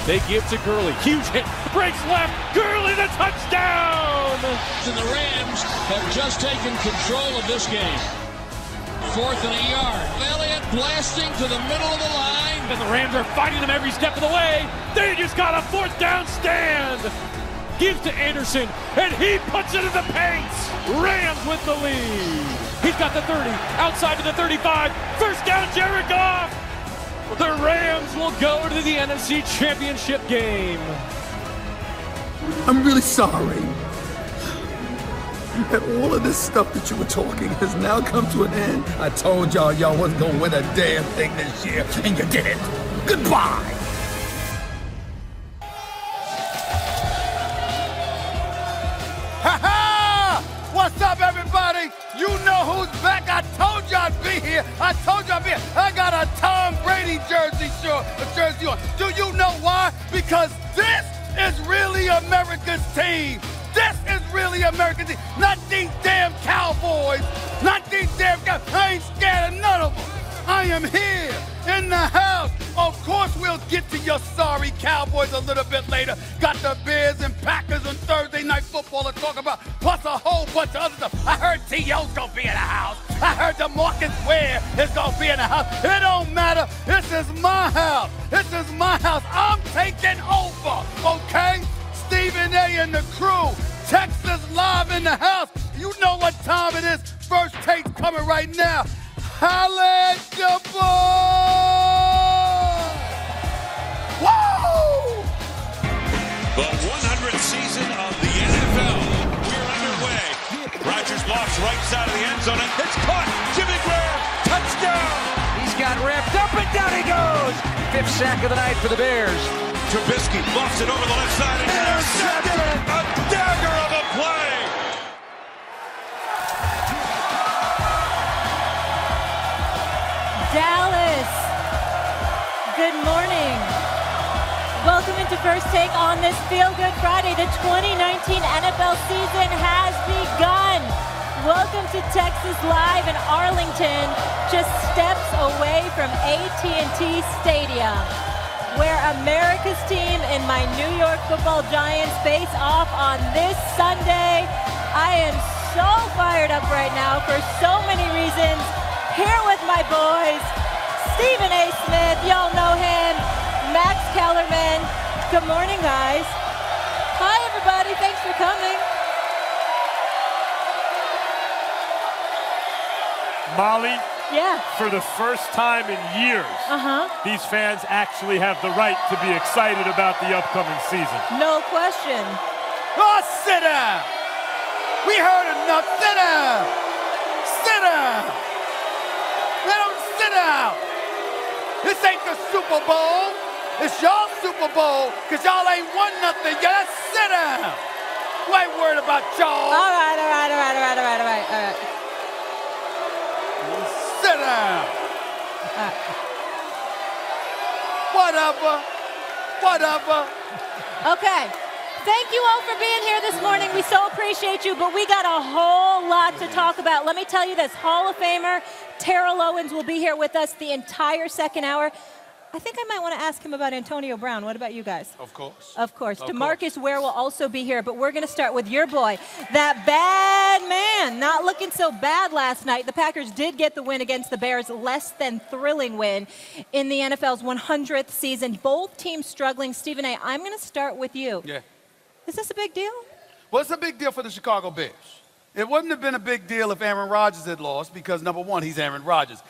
They give to Gurley. Huge hit. Breaks left. Gurley the touchdown! And the Rams have just taken control of this game. 4th and a yard. Elliott blasting to the middle of the line. And the Rams are fighting him every step of the way. They just got a 4th down stand. Gives to Anderson, and he puts it in the paint. Rams with the lead. He's got the 30, outside to the 35. First down, Jared Goff. The Rams will go to the NFC Championship game. I'm really sorry that all of this stuff that you were talking has now come to an end. I told y'all wasn't gonna win a damn thing this year, and you did it. Goodbye. What's up, everybody? You know who's back. I told you I'd be here. I got a Tom Brady jersey on. Do you know why? Because this is really America's team. This is really America's team. Not these damn Cowboys. I ain't scared of none of them. I am here in the house. Of course, we'll get to your sorry Cowboys a little bit later. Got the Bears and Packers on Thursday Night Football to talk about, plus a whole bunch of other stuff. I heard T.O.'s gonna be in the house. I heard DeMarcus Ware is gonna be in the house. It don't matter. This is my house. I'm taking over, okay? Stephen A. and the crew. Texas live in the house. You know what time it is. First Take's coming right now. Holla at your boy! Woo! The 100th season of the NFL. We're underway. Rodgers lofts right side of the end zone, and it's caught. Jimmy Graham, touchdown! He's got wrapped up, and down he goes! 5th sack of the night for the Bears. Trubisky lofts it over the left side, and intercepted! A dagger of a play! Dallas, good morning. Welcome into First Take on this Feel Good Friday. The 2019 NFL season has begun. Welcome to Texas Live in Arlington, just steps away from AT&T Stadium, where America's team and my New York Football Giants face off on this Sunday. I am so fired up right now for so many reasons. Here with my boys, Stephen A. Smith, y'all know him, Max Kellerman. Good morning, guys. Hi, everybody. Thanks for coming. Molly, Yeah. for the first time in years, these fans actually have the right to be excited about the upcoming season. No question. Oh, sit down. We heard enough. Sit down. Sit down. Let them sit down. This ain't the Super Bowl. It's y'all Super Bowl, because y'all ain't won nothing. You gotta sit down. We ain't worried about y'all. All right. Sit down. Whatever. Okay. Thank you all for being here this morning. We so appreciate you, but we got a whole lot to talk about. Let me tell you this, Hall of Famer Terrell Owens will be here with us the entire second hour. I think I might want to ask him about Antonio Brown. What about you guys? Of course. DeMarcus Ware will also be here, but we're going to start with your boy, that bad man. Not looking so bad last night. The Packers did get the win against the Bears, less than thrilling win in the NFL's 100th season. Both teams struggling. Stephen A., I'm going to start with you. Yeah. Is this a big deal? Well, it's a big deal for the Chicago Bears. It wouldn't have been a big deal if Aaron Rodgers had lost, because, number one, he's Aaron Rodgers.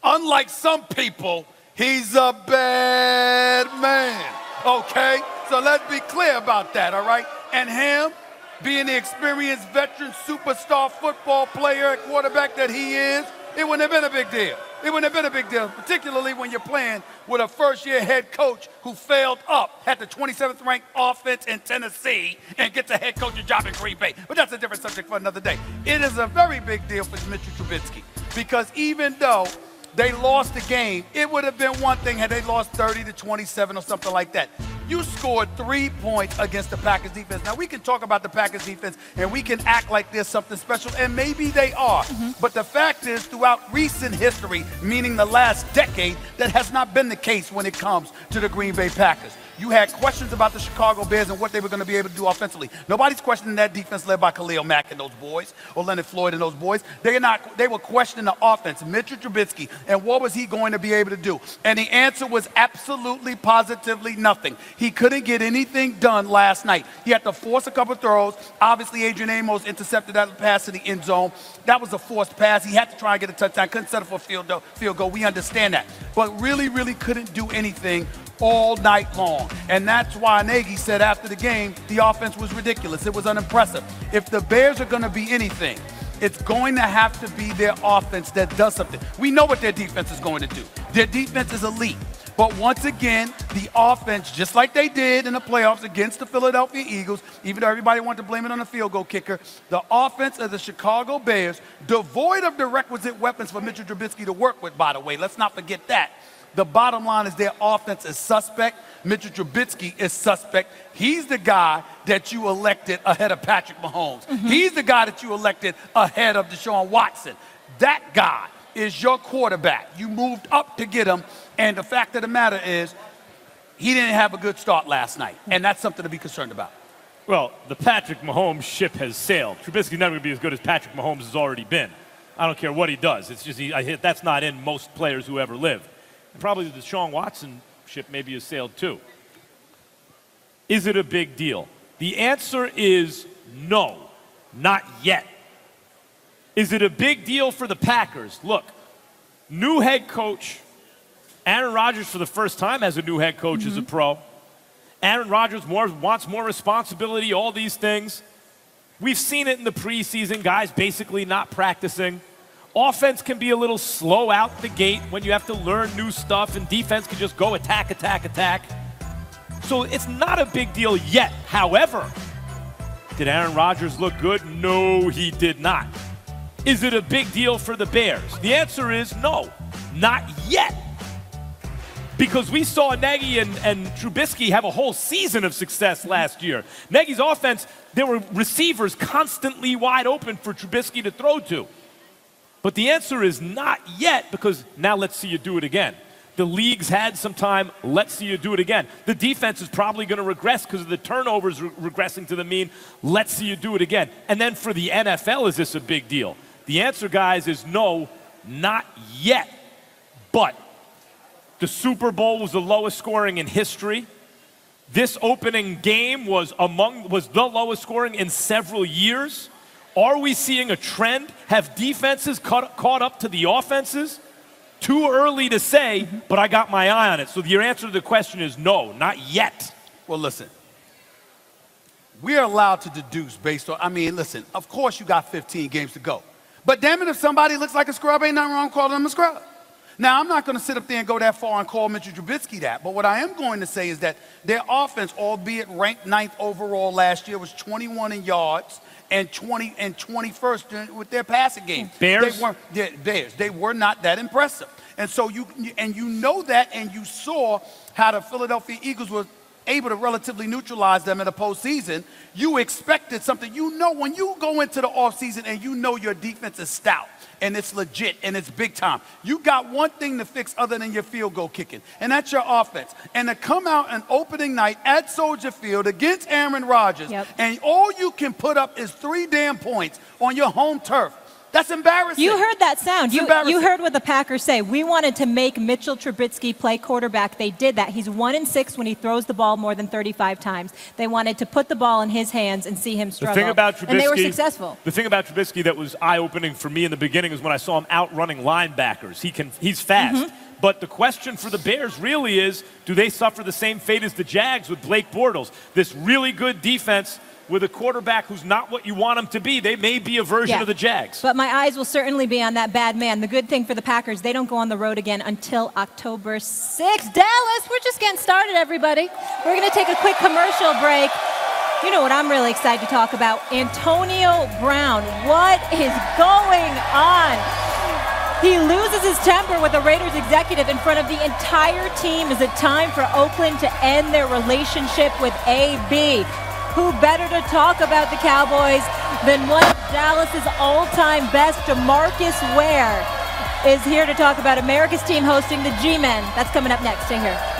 Unlike some people, he's a bad man, okay? So let's be clear about that, all right? And him, being the experienced veteran superstar football player at quarterback that he is, it wouldn't have been a big deal. It wouldn't have been a big deal, particularly when you're playing with a first-year head coach who failed up, had the 27th ranked offense in Tennessee, and gets a head coaching job in Green Bay. But that's a different subject for another day. It is a very big deal for Mitchell Trubisky, because even though they lost the game, it would have been one thing had they lost 30-27 or something like that. You scored 3 points against the Packers defense. Now, we can talk about the Packers defense, and we can act like there's something special, and maybe they are. But the fact is, throughout recent history, meaning the last decade, that has not been the case when it comes to the Green Bay Packers. You had questions about the Chicago Bears and what they were going to be able to do offensively. Nobody's questioning that defense led by Khalil Mack and those boys, or Leonard Floyd and those boys. They were questioning the offense, Mitchell Trubisky, and what was he going to be able to do? And the answer was absolutely, positively nothing. He couldn't get anything done last night. He had to force a couple throws. Obviously, Adrian Amos intercepted that pass to the end zone. That was a forced pass. He had to try and get a touchdown. Couldn't settle for a field goal. We understand that. But really, really couldn't do anything all night long. And that's why Nagy said after the game, the offense was ridiculous. It was unimpressive. If the Bears are going to be anything, it's going to have to be their offense that does something. We know what their defense is going to do. Their defense is elite. But once again, the offense, just like they did in the playoffs against the Philadelphia Eagles, even though everybody wanted to blame it on the field goal kicker, the offense of the Chicago Bears, devoid of the requisite weapons for Mitchell Trubisky to work with, by the way, let's not forget that. The bottom line is their offense is suspect. Mitchell Trubisky is suspect. He's the guy that you elected ahead of Patrick Mahomes. He's the guy that you elected ahead of Deshaun Watson. That guy is your quarterback. You moved up to get him, and the fact of the matter is he didn't have a good start last night, and that's something to be concerned about. Well, the Patrick Mahomes ship has sailed. Trubisky's never going to be as good as Patrick Mahomes has already been. I don't care what he does. It's just that's not in most players who ever lived. And probably the Deshaun Watson ship maybe has sailed too. Is it a big deal? The answer is no, not yet. Is it a big deal for the Packers? Look, new head coach. Aaron Rodgers, for the first time, has a new head coach as a pro. Aaron Rodgers wants more responsibility, all these things. We've seen it in the preseason, guys basically not practicing. Offense can be a little slow out the gate when you have to learn new stuff, and defense can just go attack, attack, attack. So it's not a big deal yet. However, did Aaron Rodgers look good? No, he did not. Is it a big deal for the Bears? The answer is no, not yet. Because we saw Nagy and Trubisky have a whole season of success last year. Nagy's offense, there were receivers constantly wide open for Trubisky to throw to. But the answer is not yet, because now let's see you do it again. The league's had some time. Let's see you do it again. The defense is probably going to regress because of the turnovers regressing to the mean. Let's see you do it again. And then for the NFL, is this a big deal? The answer, guys, is no, not yet. But the Super Bowl was the lowest scoring in history. This opening game was the lowest scoring in several years. Are we seeing a trend? Have defenses caught up to the offenses? Too early to say, but I got my eye on it. So your answer to the question is no, not yet. Well, listen, we are allowed to deduce based on, listen, of course you got 15 games to go. But damn it, if somebody looks like a scrub, ain't nothing wrong calling them a scrub. Now, I'm not going to sit up there and go that far and call Mitchell Trubisky that. But what I am going to say is that their offense, albeit ranked 9th overall last year, was 21 in yards and 21st with their passing game. Bears? They were not that impressive. And so you know that, and you saw how the Philadelphia Eagles were able to relatively neutralize them in the postseason. You expected something. You know when you go into the offseason and you know your defense is stout and it's legit and it's big time, you got one thing to fix other than your field goal kicking, and that's your offense. And to come out on opening night at Soldier Field against Aaron Rodgers, and all you can put up is 3 damn points on your home turf. That's embarrassing. You heard that sound. You heard what the Packers say. We wanted to make Mitchell Trubisky play quarterback. They did that. He's 1-6 when he throws the ball more than 35 times. They wanted to put the ball in his hands and see him struggle. The thing about Trubisky, and they were successful. The thing about Trubisky that was eye-opening for me in the beginning is when I saw him outrunning linebackers. He's fast. But the question for the Bears really is, do they suffer the same fate as the Jags with Blake Bortles? This really good defense with a quarterback who's not what you want him to be. They may be a version of the Jags. But my eyes will certainly be on that bad man. The good thing for the Packers, they don't go on the road again until October 6th. Dallas, we're just getting started, everybody. We're going to take a quick commercial break. You know what I'm really excited to talk about? Antonio Brown. What is going on? He loses his temper with a Raiders executive in front of the entire team. Is it time for Oakland to end their relationship with AB? Who better to talk about the Cowboys than one of Dallas's all-time best, DeMarcus Ware, is here to talk about America's team hosting the G-Men. That's coming up next. Stay here.